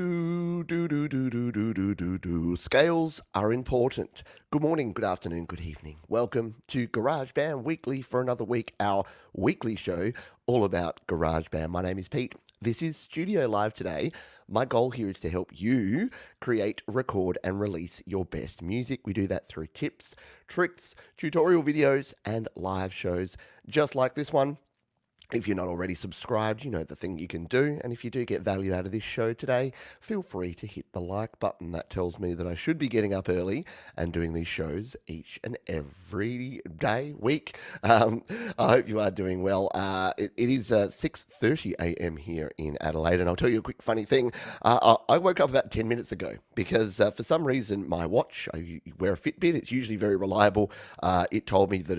Scales are important. Good morning, good afternoon, good evening. Welcome to GarageBand Weekly for another week, our weekly show all about GarageBand. My name is Pete. This is Studio Live today. My goal here is to help you create, record, and release your best music. We do that through tips, tricks, tutorial videos, and live shows just like this one. If you're not already subscribed, you know the thing you can do. And if you do get value out of this show today, feel free to hit the like button. That tells me that I should be getting up early and doing these shows each and every day, week. I hope you are doing well. It is 6:30 a.m. here in Adelaide, and I'll tell you a quick funny thing. I woke up about 10 minutes ago because for some reason my watch, I wear a Fitbit. It's usually very reliable. It told me that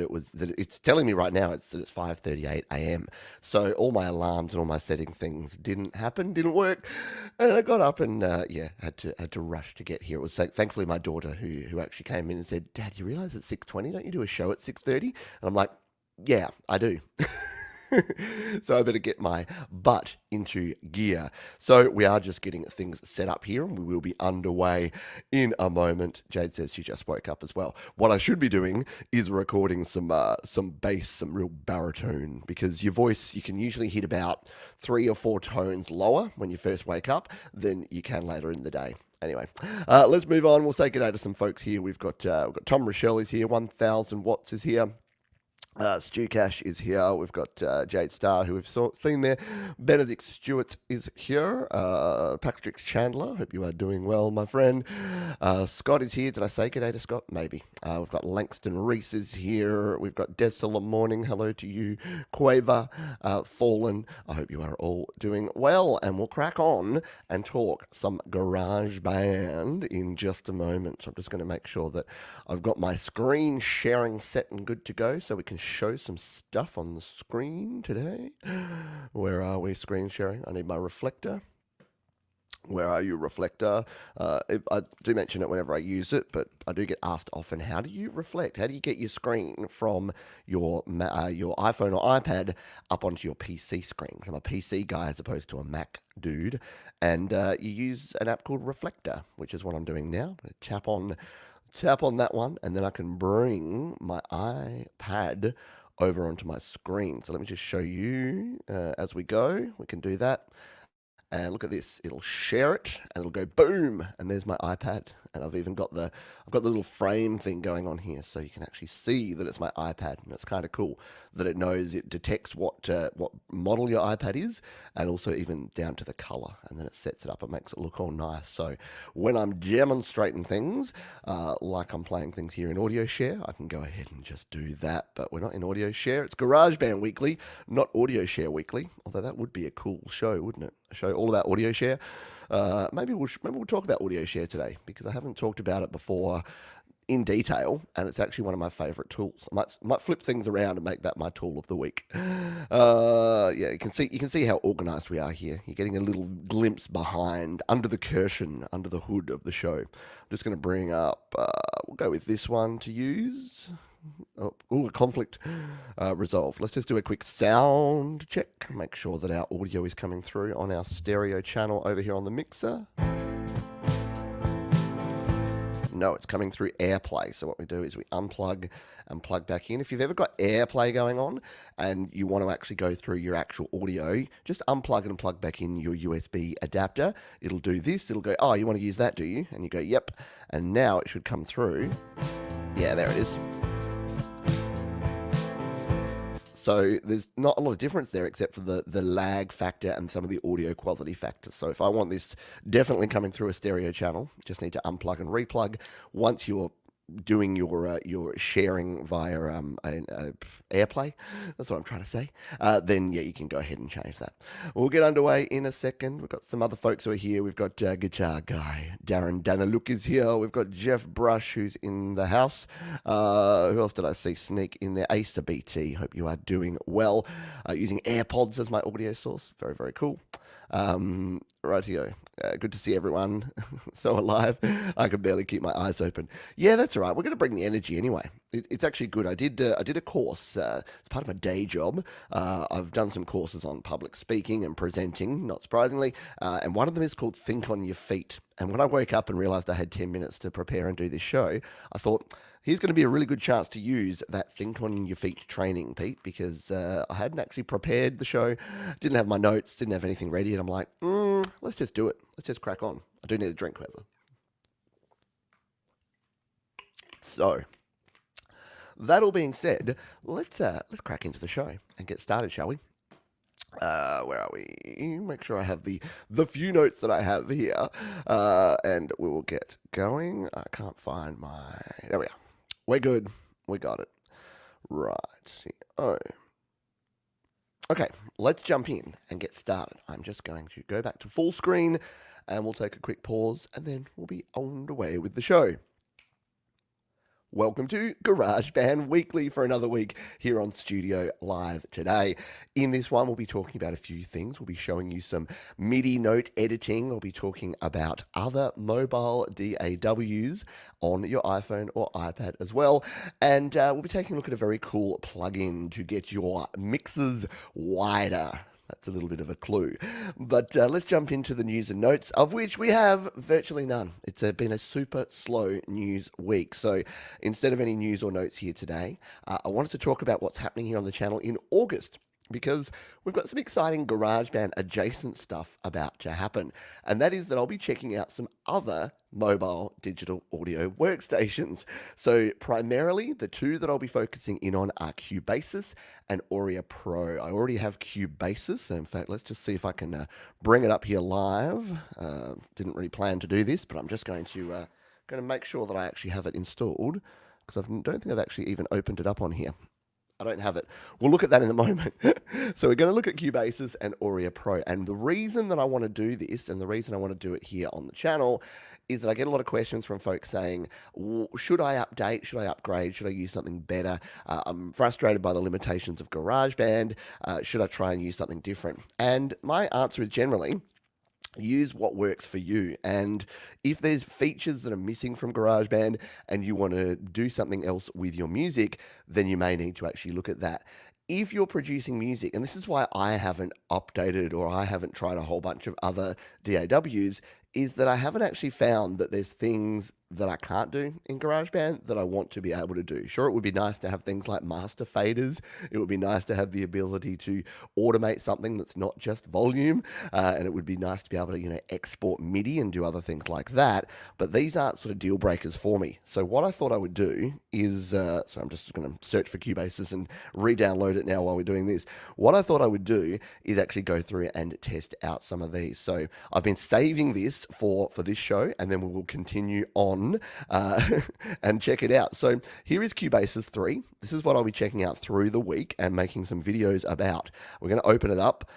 it's telling me right now that it's 5:38 a.m. So all my alarms and all my setting things didn't work, and I got up and had to rush to get here. It was thankfully my daughter who actually came in and said, "Dad, you realise it's 6:20? Don't you do a show at 6:30?" And I'm like, "Yeah, I do." So I better get my butt into gear. So we are just getting things set up here, and we will be underway in a moment. Jade says she just woke up as well. What I should be doing is recording some bass, some real baritone, because your voice, you can usually hit about 3 or 4 tones lower when you first wake up than you can later in the day. Anyway, let's move on. We'll say good day to some folks here. We've got Tom Rochelle is here. 1000 Watts is here. Stu Cash is here. We've got Jade Starr, who we've seen there. Benedict Stewart is here. Patrick Chandler, hope you are doing well, my friend. Scott is here. Did I say good day to Scott? Maybe. We've got Langston Reese is here. We've got Desala Morning. Hello to you. Quaver, Fallen. I hope you are all doing well. And we'll crack on and talk some GarageBand in just a moment. So I'm just going to make sure that I've got my screen sharing set and good to go so we can show some stuff on the screen today. Where are we screen sharing? I need my reflector. Where are you, reflector? I do mention it whenever I use it, but I do get asked often, how do you reflect? How do you get your screen from your iPhone or iPad up onto your PC screen? 'Cause I'm a PC guy as opposed to a Mac dude. And you use an app called Reflector, which is what I'm doing now. I'm going to tap on that one, and then I can bring my iPad over onto my screen. So let me just show you as we go. We can do that. And look at this, it'll share it and it'll go boom, and there's my iPad. And I've even got the little frame thing going on here, so you can actually see that it's my iPad. And it's kind of cool that it knows, it detects what model your iPad is, and also even down to the color, and then it sets it up and makes it look all nice. So when I'm demonstrating things, like I'm playing things here in Audio Share, I can go ahead and just do that. But we're not in Audio Share, it's GarageBand Weekly, not Audio Share Weekly. Although that would be a cool show, wouldn't it? A show all about Audio Share. Maybe we'll talk about Audio Share today, because I haven't talked about it before in detail, and it's actually one of my favorite tools. I might flip things around and make that my tool of the week. Yeah, you can see how organized we are here. You're getting a little glimpse behind, under the curtain, under the hood of the show. I'm just going to bring up, we'll go with this one to use. Oh, a conflict resolved. Let's just do a quick sound check. Make sure that our audio is coming through on our stereo channel over here on the mixer. No, it's coming through AirPlay. So what we do is we unplug and plug back in. If you've ever got AirPlay going on and you want to actually go through your actual audio, just unplug and plug back in your USB adapter. It'll do this. It'll go, oh, you want to use that, do you? And you go, yep. And now it should come through. Yeah, there it is. So there's not a lot of difference there except for the lag factor and some of the audio quality factors. So if I want this definitely coming through a stereo channel, just need to unplug and replug. Once you're doing your sharing via AirPlay, that's what I'm trying to say, then yeah, you can go ahead and change that. We'll get underway in a second. We've got some other folks who are here. We've got guitar guy Darren Daniluk is here. We've got Jeff Brush, who's in the house. Who else did I see sneak in there? Acer BT, hope you are doing well. Using AirPods as my audio source, very, very cool. Rightio. Good to see everyone so alive. I could barely keep my eyes open. Yeah, that's all right. We're going to bring the energy anyway. It's actually good. I did a course as part of my day job. I've done some courses on public speaking and presenting, not surprisingly, and one of them is called Think on Your Feet. And when I woke up and realized I had 10 minutes to prepare and do this show, I thought, here's going to be a really good chance to use that Think on Your Feet training, Pete, because I hadn't actually prepared the show, didn't have my notes, didn't have anything ready, and I'm like, let's just do it. Let's just crack on. I do need a drink, however. So, that all being said, let's crack into the show and get started, shall we? Where are we? Make sure I have the few notes that I have here, and we will get going. I can't find my. There we are. We're good. We got it. Right. Oh. Okay, let's jump in and get started. I'm just going to go back to full screen and we'll take a quick pause and then we'll be on the way with the show. Welcome to GarageBand Weekly for another week here on Studio Live today. In this one, we'll be talking about a few things. We'll be showing you some Midi note editing. We'll be talking about other mobile DAWs on your iPhone or iPad as well. And we'll be taking a look at a very cool plugin to get your mixes wider. That's a little bit of a clue. But let's jump into the news and notes, of which we have virtually none. It's been a super slow news week. So instead of any news or notes here today, I wanted to talk about what's happening here on the channel in August, because we've got some exciting GarageBand adjacent stuff about to happen. And that is that I'll be checking out some other mobile digital audio workstations. So primarily the two that I'll be focusing in on are Cubasis and Aurea Pro. I already have Cubasis. In fact, let's just see if I can bring it up here live. Didn't really plan to do this, but I'm just going to make sure that I actually have it installed, because I don't think I've actually even opened it up on here. I don't have it. We'll look at that in a moment. So we're going to look at Cubasis and Aurea Pro. And the reason that I want to do this, and the reason I want to do it here on the channel, is that I get a lot of questions from folks saying, should I update? Should I upgrade? Should I use something better? I'm frustrated by the limitations of GarageBand. Should I try and use something different? And my answer is generally, use what works for you. And if there's features that are missing from GarageBand and you want to do something else with your music, then you may need to actually look at that. If you're producing music, and this is why I haven't updated or I haven't tried a whole bunch of other DAWs, is that I haven't actually found that there's things that I can't do in GarageBand that I want to be able to do. Sure, it would be nice to have things like master faders. It would be nice to have the ability to automate something that's not just volume, and it would be nice to be able to, export MIDI and do other things like that. But these aren't sort of deal breakers for me. So what I thought I would do is, so I'm just going to search for Cubasis and re-download it now while we're doing this. What I thought I would do is actually go through and test out some of these. So I've been saving this for this show, and then we will continue on and check it out. So here is Cubasis 3. This is what I'll be checking out through the week and making some videos about. We're going to open it up.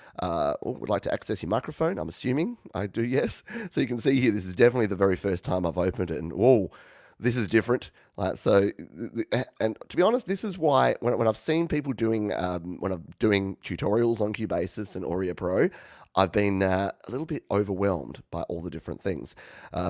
Would like to access your microphone? I'm assuming I do, yes. So you can see here, this is definitely the very first time I've opened it, and whoa, this is different. And to be honest, this is why when I've seen people doing when I'm doing tutorials on Cubasis and Aurea Pro, I've been a little bit overwhelmed by all the different things.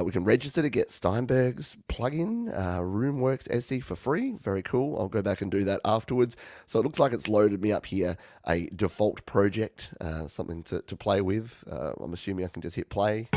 We can register to get Steinberg's plugin, RoomWorks SE for free. Very cool. I'll go back and do that afterwards. So it looks like it's loaded me up here a default project, something to play with. I'm assuming I can just hit play.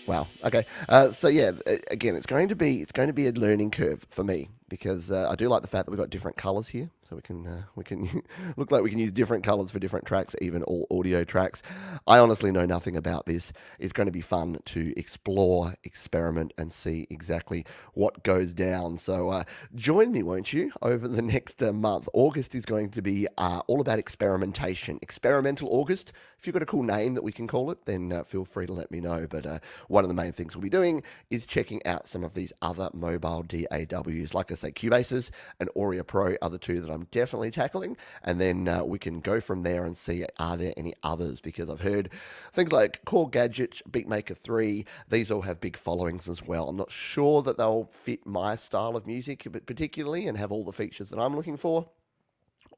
Wow. Okay. So yeah, again, it's going to be a learning curve for me, because I do like the fact that we've got different colors here. So we can look like we can use different colors for different tracks, even all audio tracks. I honestly know nothing about this. It's going to be fun to explore, experiment, and see exactly what goes down. So join me, won't you, over the next month. August is going to be all about experimentation. Experimental August. If you've got a cool name that we can call it, then feel free to let me know. But one of the main things we'll be doing is checking out some of these other mobile DAWs. Like I say, Cubasis and Aurea Pro are the two that I'm definitely tackling, and then we can go from there and see, are there any others, because I've heard things like Core Gadget, Beatmaker 3, these all have big followings as well. I'm not sure that they'll fit my style of music particularly and have all the features that I'm looking for.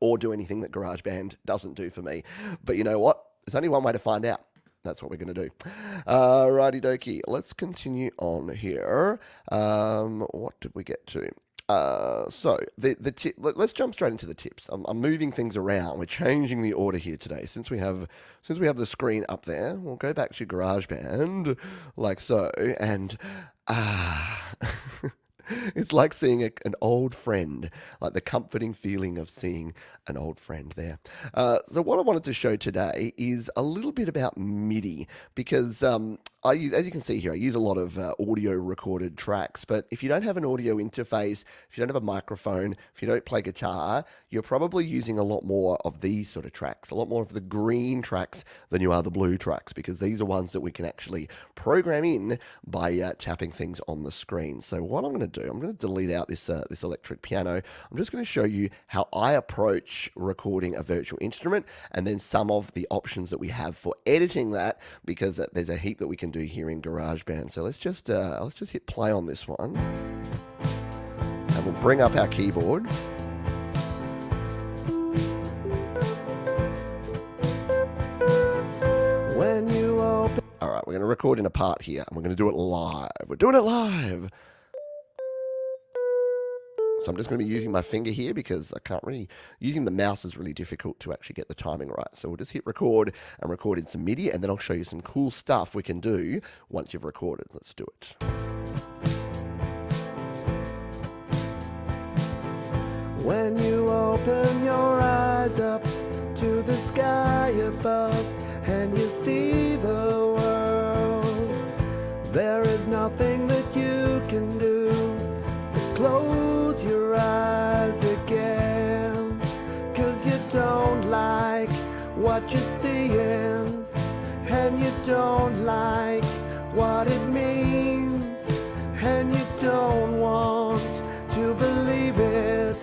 or do anything that GarageBand doesn't do for me. But you know what? There's only one way to find out. That's what we're going to do. Righty dokie. Let's continue on here. What did we get to? So the tip. Let's jump straight into the tips. I'm moving things around. We're changing the order here today. Since we have the screen up there, we'll go back to GarageBand like so, and it's like seeing an old friend, like the comforting feeling of seeing an old friend there. So what I wanted to show today is a little bit about Midi, because as you can see here, I use a lot of audio recorded tracks, but if you don't have an audio interface, if you don't have a microphone, if you don't play guitar, you're probably using a lot more of these sort of tracks, a lot more of the green tracks than you are the blue tracks, because these are ones that we can actually program in by tapping things on the screen. So what I'm going to do, I'm going to delete out this electric piano. I'm just going to show you how I approach recording a virtual instrument, and then some of the options that we have for editing that, because there's a heap that we can do here in GarageBand. So let's just hit play on this one, and we'll bring up our keyboard. When you open, all right, we're going to record in a part here, and we're going to do it live. We're doing it live. So I'm just going to be using my finger here because I can't really, using the mouse is really difficult to actually get the timing right. So we'll just hit record and record in some MIDI, and then I'll show you some cool stuff we can do once you've recorded. Let's do it. When you open your eyes up to the sky above and you see the world, there is nothing that you can do but close your eyes again, 'cause you don't like what you're seeing, and you don't like what it means, and you don't want to believe it,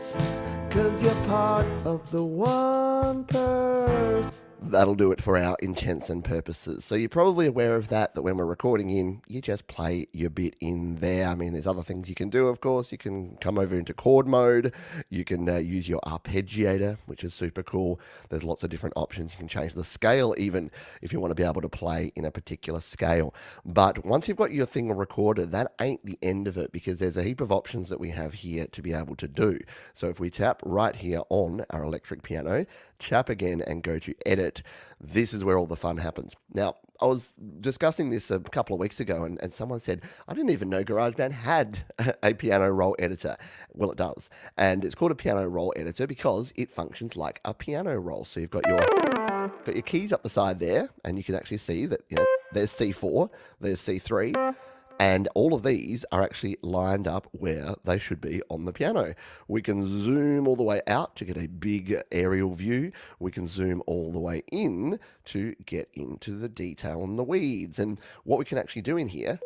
'cause you're part of the one person. That'll do it for our intents and purposes. So you're probably aware of that when we're recording in, you just play your bit in there. I mean, there's other things you can do, of course. You can come over into chord mode. You can use your arpeggiator, which is super cool. There's lots of different options. You can change the scale even if you want to be able to play in a particular scale. But once you've got your thing recorded, that ain't the end of it, because there's a heap of options that we have here to be able to do. So if we tap right here on our electric piano, tap again and go to edit, this is where all the fun happens. Now, I was discussing this a couple of weeks ago, and someone said, I didn't even know GarageBand had a piano roll editor. Well, it does. And it's called a piano roll editor because it functions like a piano roll. So you've got your keys up the side there, and you can actually see that, you know, there's C4, there's C3, and all of these are actually lined up where they should be on the piano. We can zoom all the way out to get a big aerial view. We can zoom all the way in to get into the detail and the weeds. And what we can actually do in here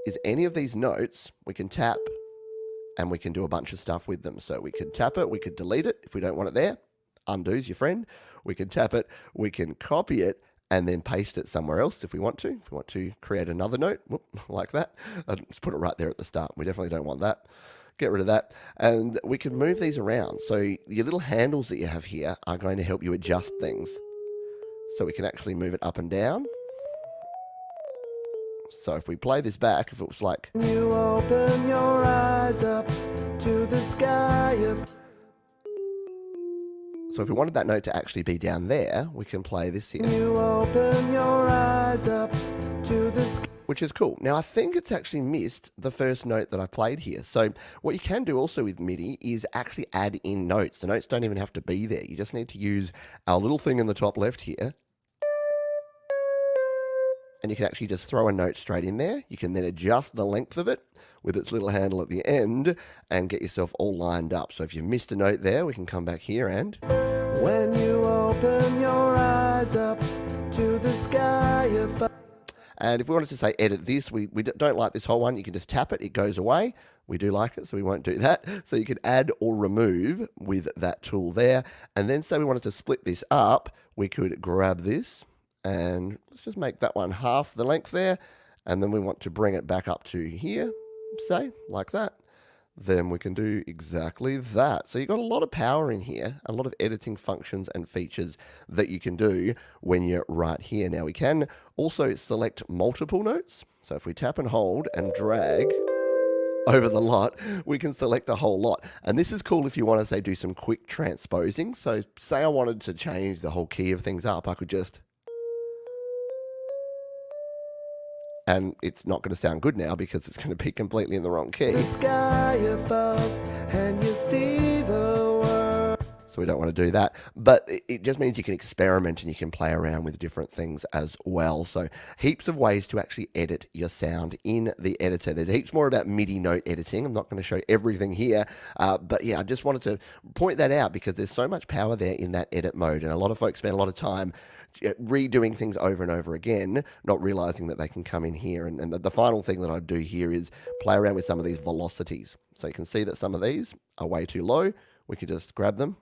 is any of these notes, we can tap and we can do a bunch of stuff with them. So we could tap it, we could delete it if we don't want it there. Undo's your friend. We can tap it, we can copy it, and then paste it somewhere else if we want to. If we want to create another note, whoop, like that, just put it right there at the start. We definitely don't want that. Get rid of that. And we can move these around. So your little handles that you have here are going to help you adjust things. So we can actually move it up and down. So if we play this back, if it was like, you open your eyes up to the sky. So if we wanted that note to actually be down there, we can play this here. You open your eyes up to the sky, which is cool. Now, I think it's actually missed the first note that I played here. So what you can do also with MIDI is actually add in notes. The notes don't even have to be there. You just need to use our little thing in the top left here. And you can actually just throw a note straight in there. You can then adjust the length of it with its little handle at the end and get yourself all lined up. So if you missed a note there, we can come back here and... When you open your eyes up to the sky above. And if we wanted to say edit this, we don't like this whole one, you can just tap it, it goes away. We do like it, so we won't do that. So you can add or remove with that tool there. And then say we wanted to split this up, we could grab this and let's just make that one half the length there. And then we want to bring it back up to here, say, like that. then we can do exactly that. So you've got a lot of power in here, a lot of editing functions and features that you can do when you're right here. Now we can also select multiple notes. So if we tap and hold and drag over the lot, we can select a whole lot. And this is cool if you want to, say, do some quick transposing. So say I wanted to change the whole key of things up, I could just, and it's not going to sound good now because it's going to be completely in the wrong key. The sky above, and you see the world. So we don't want to do that. But it just means you can experiment and you can play around with different things as well. So heaps of ways to actually edit your sound in the editor. There's heaps more about MIDI note editing. I'm not going to show everything here. But yeah, I just wanted to point that out because there's so much power there in that edit mode. And a lot of folks spend a lot of time redoing things over and over again, not realizing that they can come in here. And the final thing that I do here is play around with some of these velocities. So you can see that some of these are way too low. We could just grab them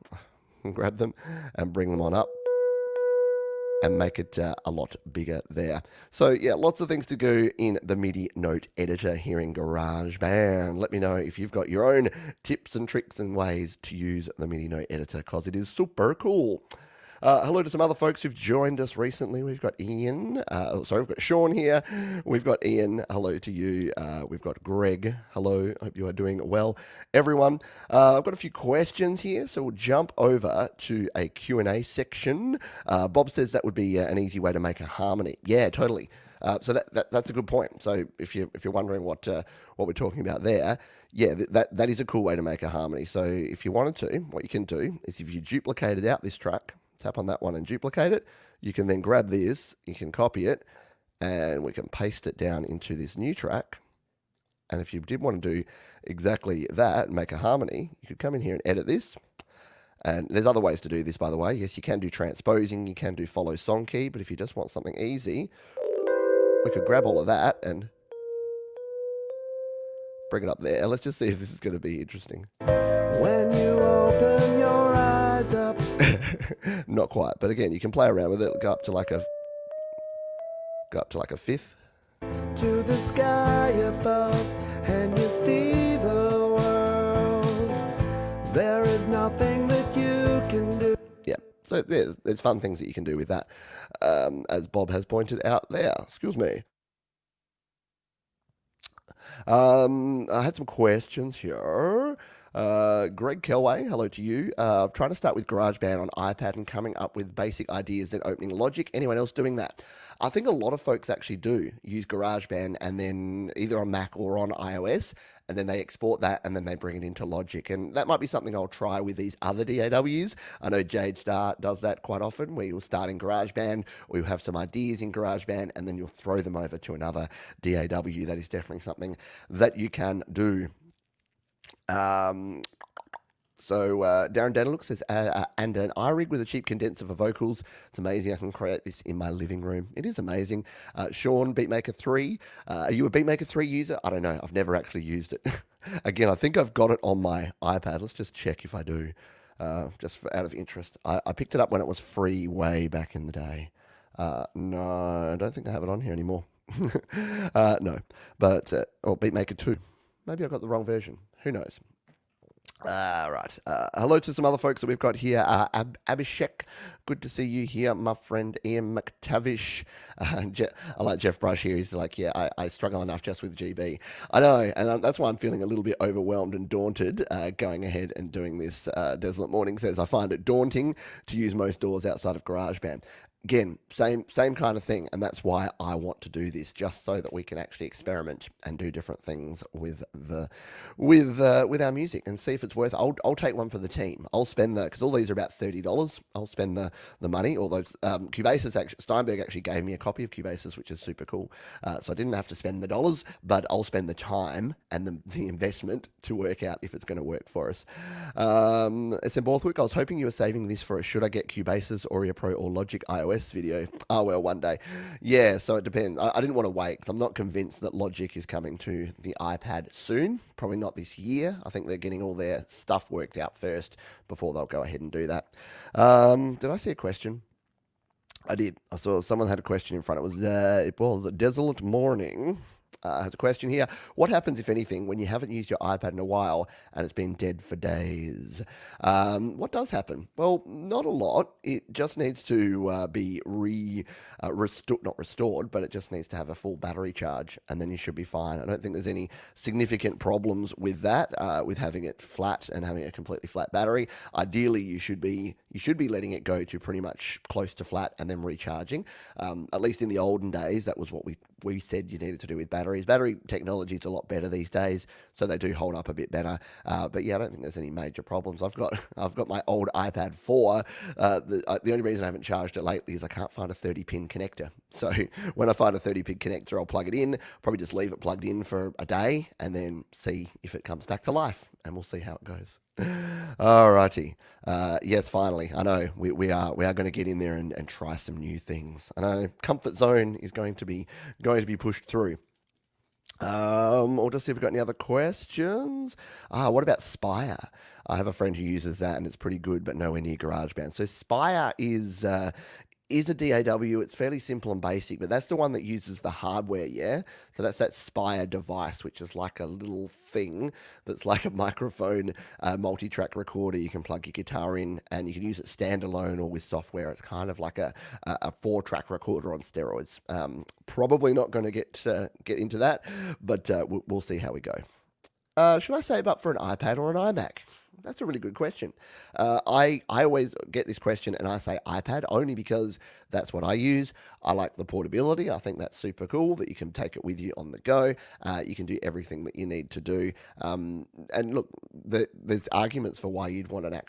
and bring them on up and make it a lot bigger there. So yeah, lots of things to do in the MIDI note editor here in GarageBand. Let me know if you've got your own tips and tricks and ways to use the MIDI note editor because it is super cool. Hello to some other folks who've joined us recently. We've got Ian. We've got Sean here. We've got Ian. Hello to you. We've got Greg. Hello. Hope you are doing well, everyone. I've got a few questions here, so we'll jump over to a Q&A section. Bob says that would be an easy way to make a harmony. Yeah, totally. So that's a good point. So if you're wondering what we're talking about there, yeah, that is a cool way to make a harmony. So if you wanted to, what you can do is if you duplicated out this track, tap on that one and duplicate it. You can then grab this, you can copy it, and we can paste it down into this new track. And if you did want to do exactly that and make a harmony, you could come in here and edit this. And there's other ways to do this, by the way. Yes, you can do transposing, you can do follow song key, but if you just want something easy, we could grab all of that and bring it up there. Let's just see if this is going to be interesting. When you open your eyes up. Not quite, but again, you can play around with it. Go up to like a fifth. To the sky above, and you see the world. There is nothing that you can do. Yeah, so there's fun things that you can do with that, as Bob has pointed out there. Excuse me. I had some questions here. Greg Kelway, hello to you. Trying to start with GarageBand on iPad and coming up with basic ideas then opening Logic. Anyone else doing that? I think a lot of folks actually do use GarageBand and then either on Mac or on iOS, and then they export that and then they bring it into Logic. And that might be something I'll try with these other DAWs. I know Jade Star does that quite often, where you'll start in GarageBand or you'll have some ideas in GarageBand and then you'll throw them over to another DAW. That is definitely something that you can do. So Darren Daniluk says, and an iRig with a cheap condenser for vocals. It's amazing. I can create this in my living room. It is amazing. Sean, Beatmaker 3. Are you a Beatmaker 3 user? I don't know. I've never actually used it. Again, I think I've got it on my iPad. Let's just check if I do, just out of interest. I picked it up when it was free way back in the day. No, I don't think I have it on here anymore. No, but, or Beatmaker 2. Maybe I got the wrong version. Who knows? Right. Hello to some other folks that we've got here. Abhishek, good to see you here. My friend Ian McTavish. I like Jeff Brush here. He's like, yeah, I struggle enough just with GB. I know, and that's why I'm feeling a little bit overwhelmed and daunted going ahead and doing this. Desolate Morning says, I find it daunting to use most DAWs outside of GarageBand. Again, same kind of thing, and that's why I want to do this, just so that we can actually experiment and do different things with our music and see if it's worth. I'll take one for the team. I'll spend because all these are about $30. I'll spend the money. Although Cubasis Steinberg actually gave me a copy of Cubasis, which is super cool. So I didn't have to spend the dollars, but I'll spend the time and the investment to work out if it's going to work for us. It's in Borthwick. I was hoping you were saving this for a Should I Get Cubasis, Audio Pro, or Logic iOS video. Oh, well, one day. Yeah, so it depends. I didn't want to wait because I'm not convinced that Logic is coming to the iPad soon. Probably not this year. I think they're getting all their stuff worked out first before they'll go ahead and do that. Did I see a question? I did. I saw someone had a question in front. It was a Desolate Morning. has a question here. What happens, if anything, when you haven't used your iPad in a while and it's been dead for days? What does happen? Well, not a lot. It just needs to be not restored, but it just needs to have a full battery charge, and then you should be fine. I don't think there's any significant problems with that, with having it flat and having a completely flat battery. Ideally, you should be letting it go to pretty much close to flat and then recharging. At least in the olden days, that was what we said you needed to do with batteries. Battery technology is a lot better these days, so they do hold up a bit better. But yeah, I don't think there's any major problems. I've got my old iPad 4. The only reason I haven't charged it lately is I can't find a 30-pin connector. So when I find a 30-pin connector, I'll plug it in, probably just leave it plugged in for a day, and then see if it comes back to life, and we'll see how it goes. Alrighty. Yes, finally. I know we are going to get in there and try some new things. I know comfort zone is going to be pushed through. We'll just see if we've got any other questions. What about Spire? I have a friend who uses that and it's pretty good, but nowhere near GarageBand. So Spire is a DAW. It's fairly simple and basic, but that's the one that uses the hardware, yeah? So that's that Spire device, which is like a little thing that's like a microphone, multi-track recorder. You can plug your guitar in and you can use it standalone or with software. It's kind of like a 4-track recorder on steroids. Probably not going to get into that, but we'll see how we go. Should I save up for an iPad or an iMac? That's a really good question. I always get this question and I say iPad only because that's what I use. I like the portability. I think that's super cool that you can take it with you on the go. You can do everything that you need to do. And look, there's arguments for why you'd want a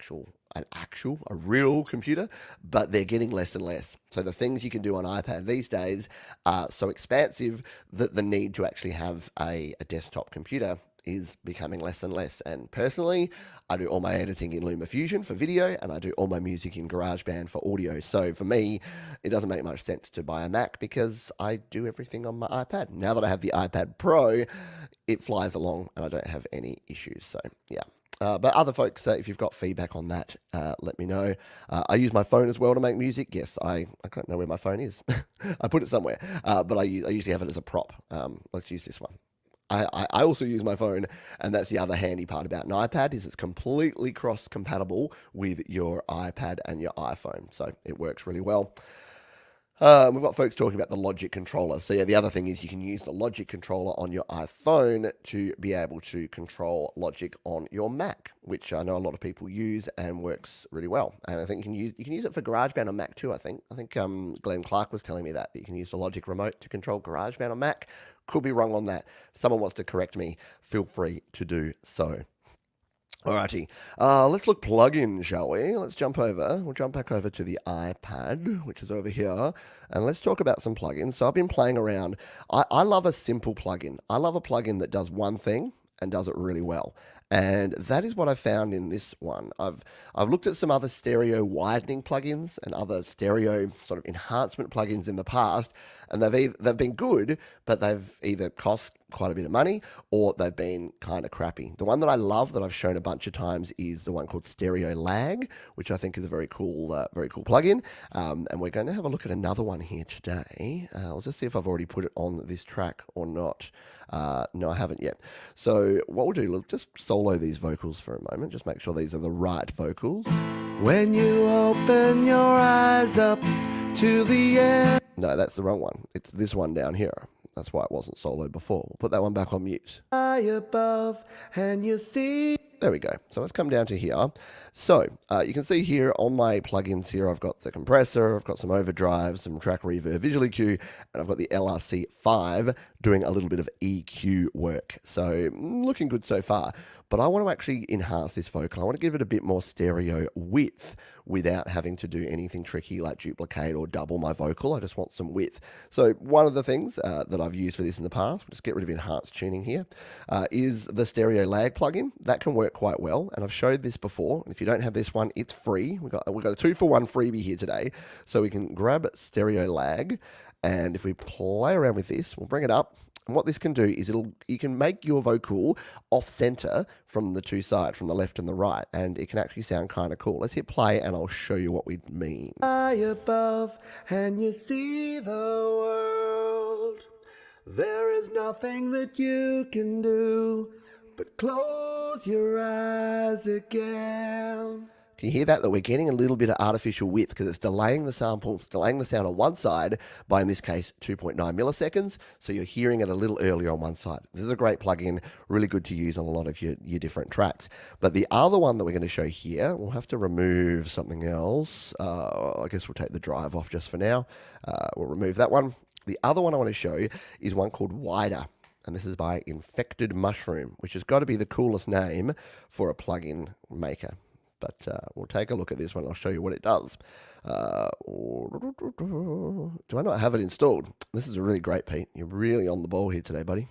real computer, but they're getting less and less. So the things you can do on iPad these days are so expansive that the need to actually have a desktop computer is becoming less and less. And personally, I do all my editing in LumaFusion for video, and I do all my music in GarageBand for audio. So for me, it doesn't make much sense to buy a Mac because I do everything on my iPad. Now that I have the iPad Pro, it flies along and I don't have any issues. So yeah. But other folks, if you've got feedback on that, let me know. I use my phone as well to make music. Yes, I don't know where my phone is. I put it somewhere, but I usually have it as a prop. Let's use this one. I also use my phone, and that's the other handy part about an iPad is it's completely cross-compatible with your iPad and your iPhone, so it works really well. We've got folks talking about the Logic controller. So yeah, the other thing is you can use the Logic controller on your iPhone to be able to control Logic on your Mac, which I know a lot of people use and works really well. And I think you can use it for GarageBand on Mac too. I think Glenn Clark was telling me that you can use the Logic remote to control GarageBand on Mac. Could be wrong on that. If someone wants to correct me, feel free to do so. Alrighty, let's look plugin, shall we? Let's jump over. We'll jump back over to the iPad, which is over here, and let's talk about some plugins. So I've been playing around. I love a simple plugin. I love a plugin that does one thing and does it really well. And that is what I found in this one. I've looked at some other stereo widening plugins and other stereo sort of enhancement plugins in the past, and they've been good, but they've either cost quite a bit of money or they've been kind of crappy. The one that I love that I've shown a bunch of times is the one called Stereo Lag, which I think is a very cool plugin. And we're going to have a look at another one here today. I'll just see if I've already put it on this track or not. No, I haven't yet. So what we'll do, look, just solo these vocals for a moment. Just make sure these are the right vocals. When you open your eyes up to the air. No, that's the wrong one. It's this one down here. That's why it wasn't solo before. We'll put that one back on mute. High above, and you see. There we go. So let's come down to here. So you can see here on my plugins here, I've got the compressor, I've got some overdrive, some track reverb, visual EQ, and I've got the LRC5 doing a little bit of EQ work. So looking good so far. But I want to actually enhance this vocal. I want to give it a bit more stereo width without having to do anything tricky like duplicate or double my vocal. I just want some width. So one of the things that I've used for this in the past, we'll just get rid of enhanced tuning here, is the Stereo Lag plugin. That can work quite well, and I've showed this before. If you don't have this one, it's free. We've got a 2-for-1 freebie here today. So we can grab Stereo Lag, and if we play around with this, we'll bring it up. And what this can do is you can make your vocal off center from the two sides, from the left and the right, and it can actually sound kind of cool. Let's hit play and I'll show you what we mean. High above and you see the world. There is no nothing that you can do but close your eyes again. Can you hear that? That we're getting a little bit of artificial width because it's delaying the sample, it's delaying the sound on one side by, in this case, 2.9 milliseconds. So you're hearing it a little earlier on one side. This is a great plugin, really good to use on a lot of your different tracks. But the other one that we're going to show here, we'll have to remove something else. I guess we'll take the drive off just for now. We'll remove that one. The other one I want to show is one called Wider. And this is by Infected Mushroom, which has got to be the coolest name for a plugin maker. But we'll take a look at this one. I'll show you what it does. Do I not have it installed? This is a really great, Pete. You're really on the ball here today, buddy.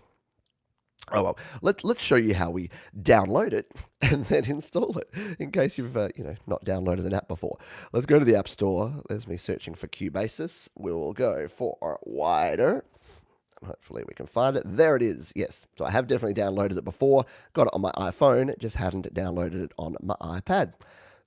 Oh well, let's show you how we download it and then install it. In case you've not downloaded an app before, let's go to the App Store. There's me searching for Cubasis. We'll go for Wider. Hopefully we can find it. There it is. Yes. So I have definitely downloaded it before. Got it on my iPhone. Just hadn't downloaded it on my iPad.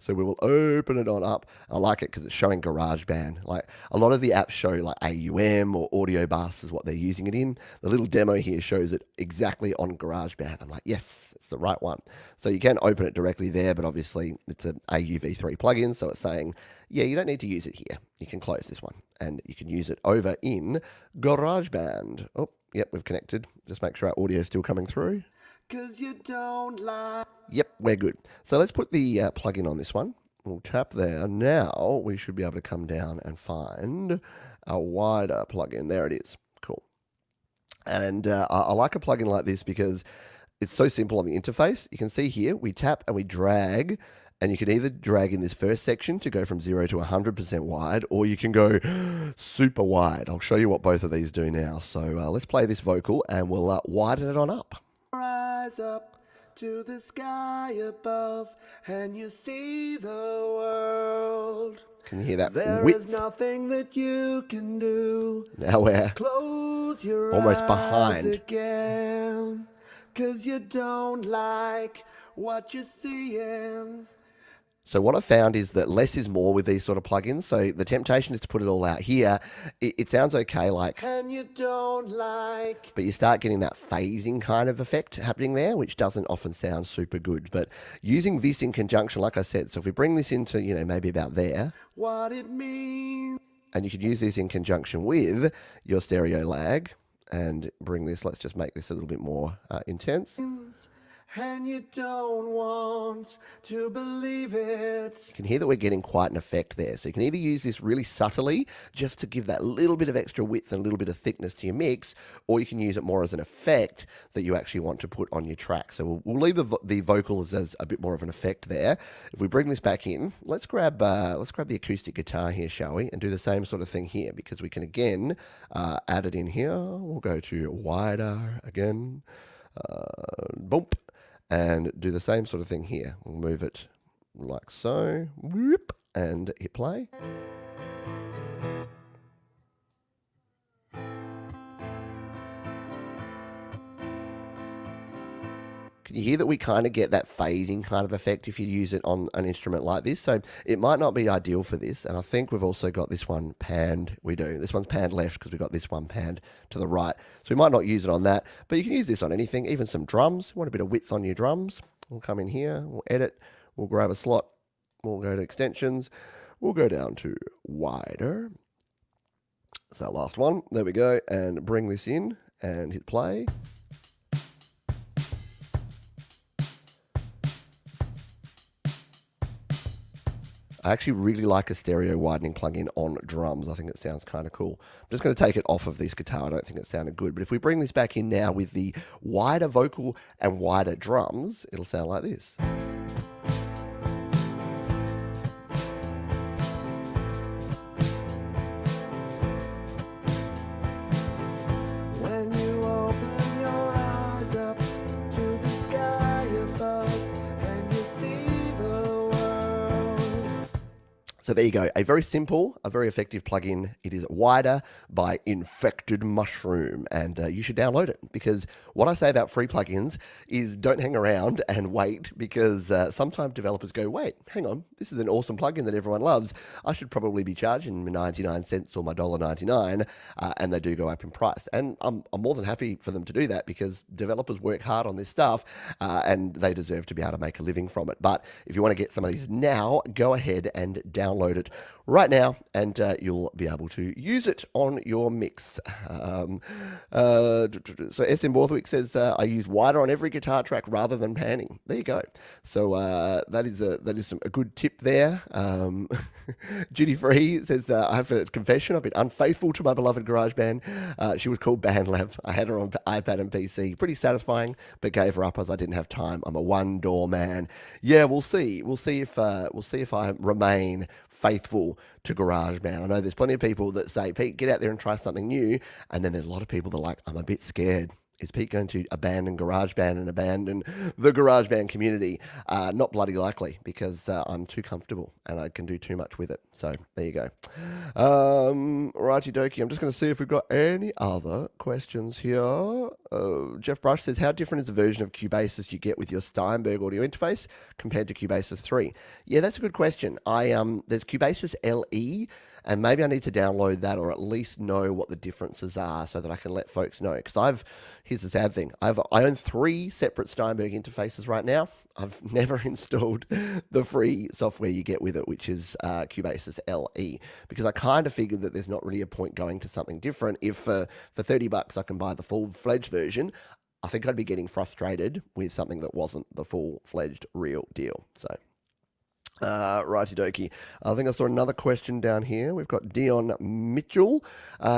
So we will open it on up. I like it because it's showing GarageBand. Like a lot of the apps show like AUM or Audio Bus is what they're using it in. The little demo here shows it exactly on GarageBand. I'm like, yes, it's the right one. So you can open it directly there, but obviously it's an AUV3 plugin. So it's saying, yeah, you don't need to use it here. You can close this one and you can use it over in GarageBand. Oh, yep, we've connected. Just make sure our audio is still coming through. 'Cause you don't lie. Yep, we're good. So let's put the plugin on this one. We'll tap there. Now we should be able to come down and find a Wider plugin. There it is. Cool. And I like a plugin like this because it's so simple on the interface. You can see here, we tap and we drag, and you can either drag in this first section to go from 0 to 100% wide, or you can go super wide. I'll show you what both of these do now. So let's play this vocal and we'll widen it on up. Rise up to the sky above and you see the world. Can you hear that? There width? Is nothing that you can do. Now we're close your almost behind again, 'cause you don't like what you're seeing. So what I found is that less is more with these sort of plugins. So the temptation is to put it all out here. It sounds okay, like, and you don't like, but you start getting that phasing kind of effect happening there, which doesn't often sound super good. But using this in conjunction, like I said, so if we bring this into, maybe about there, what it means, and you could use this in conjunction with your stereo lag and bring this, let's just make this a little bit more intense. And you don't want to believe it. You can hear that we're getting quite an effect there. So you can either use this really subtly just to give that little bit of extra width and a little bit of thickness to your mix, or you can use it more as an effect that you actually want to put on your track. So we'll leave the vocals as a bit more of an effect there. If we bring this back in, let's grab the acoustic guitar here, shall we? And do the same sort of thing here, because we can again add it in here. We'll go to Wider again. Boom. And do the same sort of thing here. We'll move it like so, whoop, and hit play. Can you hear that we kind of get that phasing kind of effect if you use it on an instrument like this? So it might not be ideal for this. And I think we've also got this one panned. We do. This one's panned left because we've got this one panned to the right. So we might not use it on that. But you can use this on anything, even some drums. You want a bit of width on your drums. We'll come in here. We'll edit. We'll grab a slot. We'll go to extensions. We'll go down to Wider. That's our last one. There we go. And bring this in and hit play. I actually really like a stereo widening plugin on drums. I think it sounds kind of cool. I'm just going to take it off of this guitar. I don't think it sounded good. But if we bring this back in now with the wider vocal and wider drums, it'll sound like this. So there you go, a very simple, a very effective plugin. It is Wider by Infected Mushroom, and you should download it, because what I say about free plugins is don't hang around and wait, because sometimes developers go, wait, hang on, this is an awesome plugin that everyone loves. I should probably be charging me 99 cents or my $1.99, and they do go up in price. And I'm more than happy for them to do that, because developers work hard on this stuff, and they deserve to be able to make a living from it. But if you want to get some of these now, go ahead and download it right now, and you'll be able to use it on your mix. So SM Borthwick says, I use Wider on every guitar track rather than panning. There you go. So that is a good tip there. Judy Free says, I have a confession. I've been unfaithful to my beloved GarageBand. She was called BandLab. I had her on iPad and PC. Pretty satisfying, but gave her up as I didn't have time. I'm a one-door man. Yeah, we'll see. We'll see if I remain faithful to GarageBand. I know there's plenty of people that say, Pete, get out there and try something new. And then there's a lot of people that are like, I'm a bit scared. Is Pete going to abandon GarageBand and abandon the GarageBand community? Not bloody likely, because I'm too comfortable and I can do too much with it. So there you go. Righty dokie. I'm just going to see if we've got any other questions here. Jeff Brush says, how different is the version of Cubasis you get with your Steinberg audio interface compared to Cubasis 3? Yeah, that's a good question. There's Cubasis LE, and maybe I need to download that, or at least know what the differences are so that I can let folks know. Because here's the sad thing, I own 3 separate Steinberg interfaces right now. I've never installed the free software you get with it, which is Cubasis LE, because I kind of figured that there's not really a point going to something different. If for $30 I can buy the full-fledged version, I think I'd be getting frustrated with something that wasn't the full-fledged real deal. So righty dokie. I think I saw another question down here. We've got Dion Mitchell.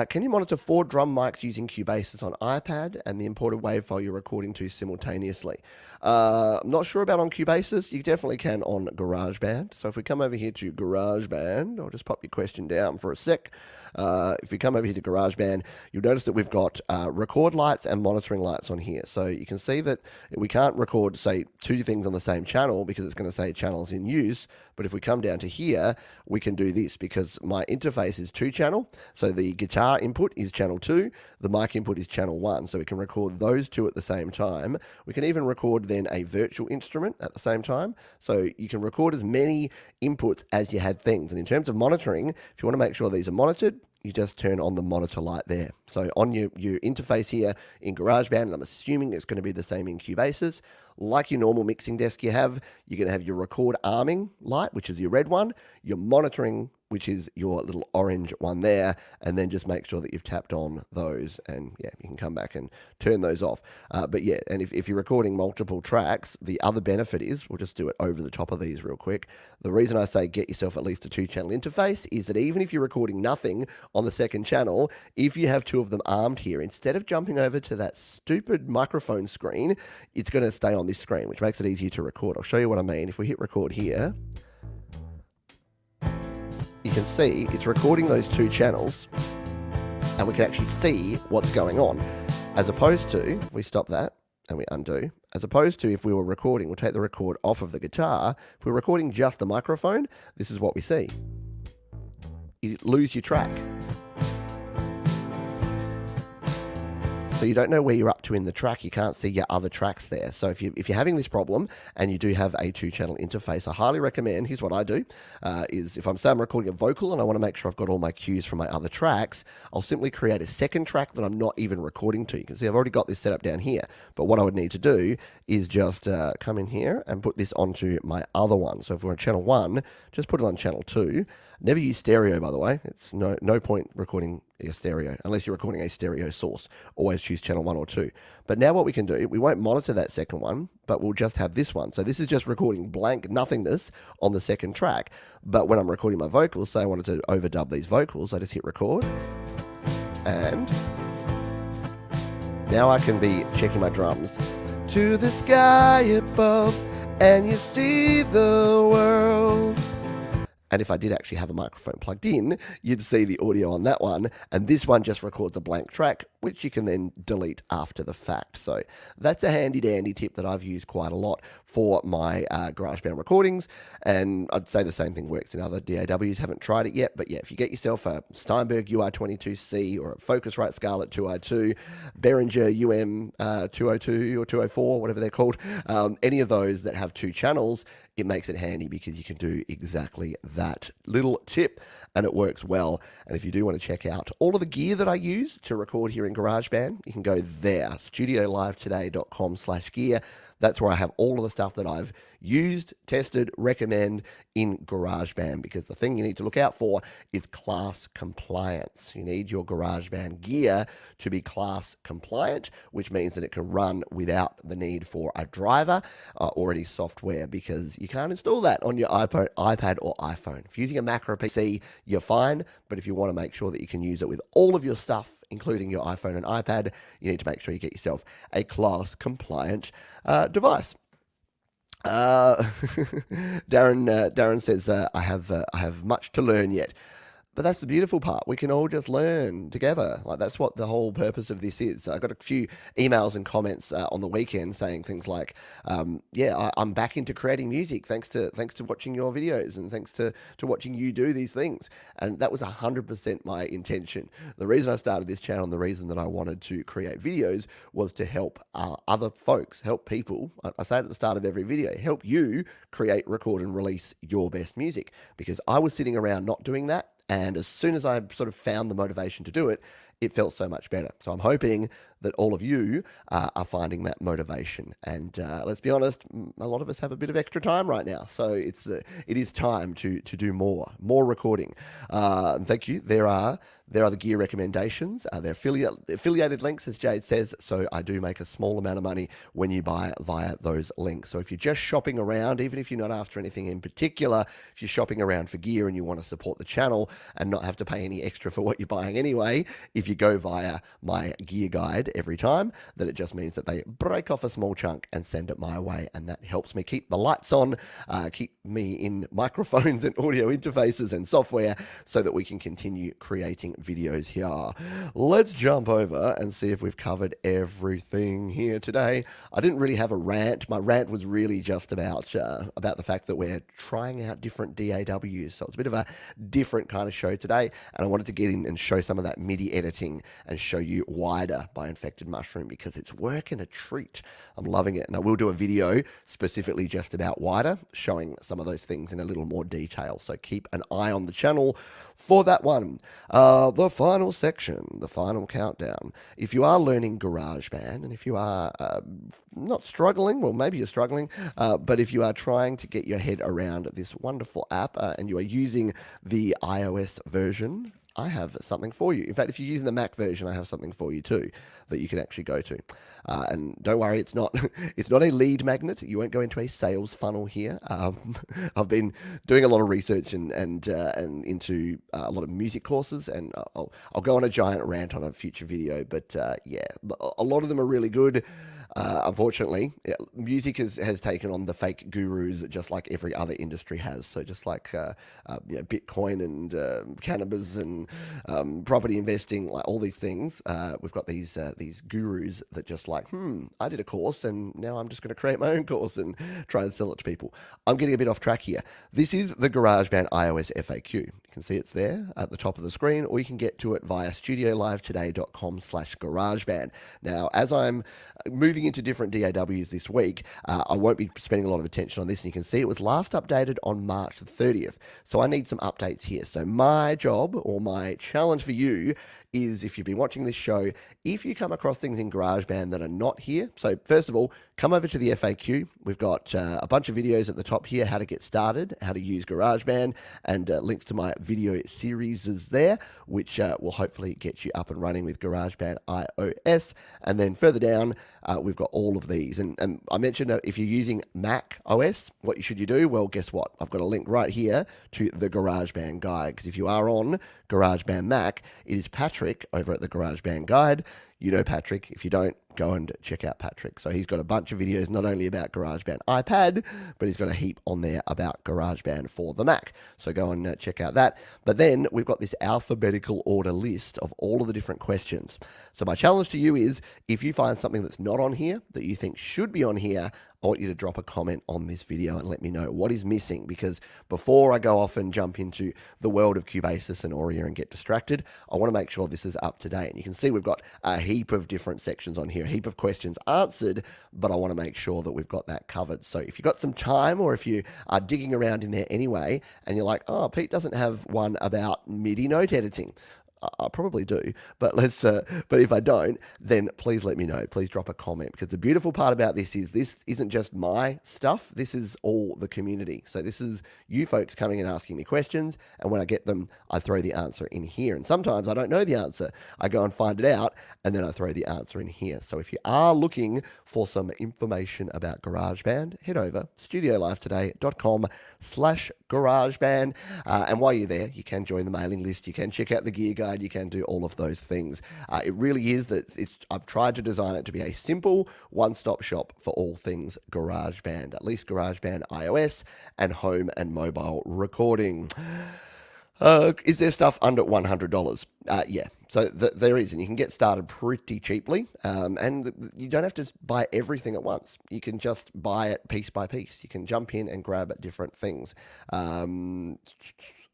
Can you monitor 4 drum mics using Cubasis on iPad and the imported WAV file you're recording to simultaneously? I'm not sure about on Cubasis. You definitely can on GarageBand. So if we come over here to GarageBand, I'll just pop your question down for a sec. If we come over here to GarageBand, you'll notice that we've got record lights and monitoring lights on here. So you can see that we can't record, say, 2 things on the same channel because it's going to say channels in use. But if we come down to here, we can do this because my interface is 2-channel. So the guitar input is channel 2, the mic input is channel 1. So we can record those 2 at the same time. We can even record then a virtual instrument at the same time. So you can record as many inputs as you had things. And in terms of monitoring, if you want to make sure these are monitored, you just turn on the monitor light there. So on your interface here in GarageBand, and I'm assuming it's going to be the same in Cubasis, like your normal mixing desk you have, you're going to have your record arming light, which is your red one, your monitoring, which is your little orange one there, and then just make sure that you've tapped on those, and yeah, you can come back and turn those off. But yeah, and if you're recording multiple tracks, the other benefit is, we'll just do it over the top of these real quick. The reason I say get yourself at least a 2-channel interface is that even if you're recording nothing on the second channel, if you have 2 of them armed here, instead of jumping over to that stupid microphone screen, it's going to stay on this screen, which makes it easier to record. I'll show you what I mean. If we hit record here, you can see it's recording those 2 channels, and we can actually see what's going on. As opposed to, if we stop that and we undo, as opposed to if we were recording, we'll take the record off of the guitar. If we're recording just the microphone, this is what we see. You lose your track. So you don't know where you're up to in the track. You can't see your other tracks there. So if you're having this problem and you do have a 2-channel interface, I highly recommend, here's what I do, is if I'm recording a vocal and I want to make sure I've got all my cues from my other tracks, I'll simply create a second track that I'm not even recording to. You can see I've already got this set up down here. But what I would need to do is just come in here and put this onto my other one. So if we're on channel 1, just put it on channel 2. Never use stereo, by the way. It's no point recording a stereo unless you're recording a stereo source. Always choose channel 1 or 2. But now what we can do, we won't monitor that second one, but we'll just have this one. So this is just recording blank nothingness on the second track. But when I'm recording my vocals, say I wanted to overdub these vocals, I just hit record. And now I can be checking my drums. To the sky above, and you see the world. And if I did actually have a microphone plugged in, you'd see the audio on that one. And this one just records a blank track, which you can then delete after the fact. So that's a handy dandy tip that I've used quite a lot for my GarageBand recordings. And I'd say the same thing works in other DAWs. Haven't tried it yet, but yeah, if you get yourself a Steinberg UR22C or a Focusrite Scarlett 2i2, Behringer UM 202 or 204, whatever they're called, any of those that have two channels, it makes it handy because you can do exactly that little tip and it works well. And if you do want to check out all of the gear that I use to record here in GarageBand, you can go there, studiolivetoday.com/gear. That's where I have all of the stuff that I've used, tested, recommend in GarageBand, because the thing you need to look out for is class compliance. You need your GarageBand gear to be class compliant, which means that it can run without the need for a driver or any software, because you can't install that on your iPad or iPhone. If you're using a Mac or a PC, you're fine, but if you want to make sure that you can use it with all of your stuff, including your iPhone and iPad, you need to make sure you get yourself a class-compliant device. Darren says, I have much to learn yet. But that's the beautiful part. We can all just learn together. Like, that's what the whole purpose of this is. I got a few emails and comments on the weekend saying things like, I'm back into creating music thanks to watching your videos and thanks to watching you do these things. And that was 100% my intention. The reason I started this channel and the reason that I wanted to create videos was to help other folks, help people. I say it at the start of every video, help you create, record, and release your best music. Because I was sitting around not doing that. And as soon as I sort of found the motivation to do it, it felt so much better. So I'm hoping that all of you are finding that motivation. And let's be honest, a lot of us have a bit of extra time right now. So it is time to do more recording. Thank you. There are the gear recommendations. They're affiliated links, as Jade says. So I do make a small amount of money when you buy via those links. So if you're just shopping around, even if you're not after anything in particular, if you're shopping around for gear and you want to support the channel and not have to pay any extra for what you're buying anyway, if you go via my gear guide every time, then it just means that they break off a small chunk and send it my way, and that helps me keep the lights on, keep me in microphones and audio interfaces and software so that we can continue creating videos here. Let's jump over and see if we've covered everything here today. I didn't really have a rant. My rant was really just about the fact that we're trying out different DAWs, so it's a bit of a different kind of show today, and I wanted to get in and show some of that MIDI editing and show you Wider by Infected Mushroom, because it's working a treat. I'm loving it, and I will do a video specifically just about Wider, showing some of those things in a little more detail, so keep an eye on the channel for that one. The final section, the final countdown. If you are learning GarageBand, and if you are not struggling, well, maybe you're struggling, but if you are trying to get your head around this wonderful app and you are using the iOS version, I have something for you. In fact, if you're using the Mac version, I have something for you too that you can actually go to. And don't worry, it's not a lead magnet. You won't go into a sales funnel here. I've been doing a lot of research and into a lot of music courses, and I'll go on a giant rant on a future video. But yeah, a lot of them are really good. Unfortunately, music has taken on the fake gurus just like every other industry has. So just like Bitcoin and cannabis and property investing, like all these things, we've got these gurus that just like, I did a course and now I'm just going to create my own course and try and sell it to people. I'm getting a bit off track here. This is the GarageBand iOS FAQ. You can see it's there at the top of the screen, or you can get to it via studiolivetoday.com/GarageBand. Now, as I'm moving into different DAWs this week, I won't be spending a lot of attention on this, and you can see it was last updated on March the 30th. So I need some updates here. So my job, or my challenge for you, is, if you've been watching this show, if you come across things in GarageBand that are not here, so first of all, come over to the FAQ. We've got a bunch of videos at the top here, how to get started, how to use GarageBand, and links to my video series is there, which will hopefully get you up and running with GarageBand iOS. And then further down, we've got all of these. And I mentioned if you're using Mac OS, what should you do? Well, guess what? I've got a link right here to the GarageBand guide, because if you are on GarageBand Mac, it is Patrick over at the GarageBand guide. you know Patrick. If you don't, go and check out Patrick. So he's got a bunch of videos, not only about GarageBand iPad, but he's got a heap on there about GarageBand for the Mac. So go and check out that. But then we've got this alphabetical order list of all of the different questions. So my challenge to you is, if you find something that's not on here that you think should be on here, I want you to drop a comment on this video and let me know what is missing, because before I go off and jump into the world of Cubasis and Auria and get distracted, I want to make sure this is up to date. And you can see we've got a heap of different sections on here, a heap of questions answered, but I want to make sure that we've got that covered. So if you've got some time, or if you are digging around in there anyway, and you're like, oh, Pete doesn't have one about MIDI note editing. I probably do, but but if I don't, then please let me know. Please drop a comment, because the beautiful part about this isn't just my stuff. This is all the community. So this is you folks coming and asking me questions, and when I get them, I throw the answer in here. And sometimes I don't know the answer. I go and find it out, and then I throw the answer in here. So if you are looking for some information about GarageBand, head over studiolifetoday.com/GarageBand. And while you're there, you can join the mailing list. You can check out the gear guide. You can do all of those things. It really is that I've tried to design it to be a simple one-stop shop for all things GarageBand, at least GarageBand iOS and home and mobile recording. Is there stuff under $100? Yeah, so there is, and you can get started pretty cheaply, and you don't have to buy everything at once. You can just buy it piece by piece. You can jump in and grab at different things.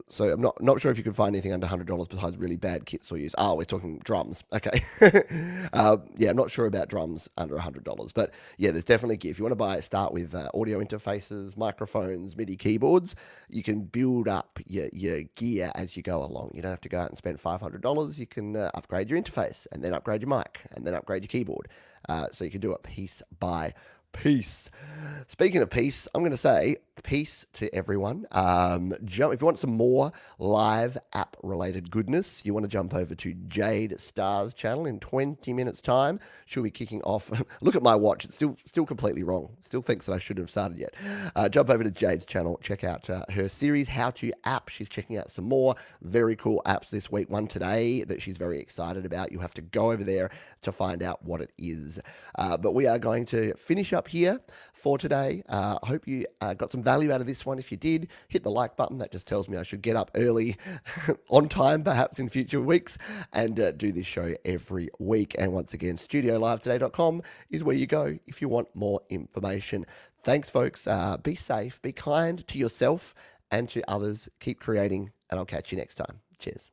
So I'm not sure if you can find anything under $100 besides really bad kits or use. Oh, we're talking drums. Okay. Yeah, I'm not sure about drums under $100, but yeah, there's definitely gear. If you want to start with audio interfaces, microphones, MIDI keyboards, you can build up your gear as you go along. You don't have to go out and spend $500. You can upgrade your interface, and then upgrade your mic, and then upgrade your keyboard. So you can do it piece by piece. Speaking of peace, I'm going to say peace to everyone. If you want some more live app related goodness, you want to jump over to Jade Star's channel in 20 minutes time. She'll be kicking off. Look at my watch. It's still completely wrong. Still thinks that I shouldn't have started yet. Jump over to Jade's channel. Check out her series, How To App. She's checking out some more very cool apps this week. One today that she's very excited about. You have to go over there to find out what it is. But we are going to finish up here for today. I hope you got some value out of this one. If you did, hit the like button. That just tells me I should get up early on time, perhaps in future weeks, and do this show every week. And once again, studiolifetoday.com is where you go if you want more information. Thanks, folks. Be safe, be kind to yourself and to others. Keep creating, and I'll catch you next time. Cheers.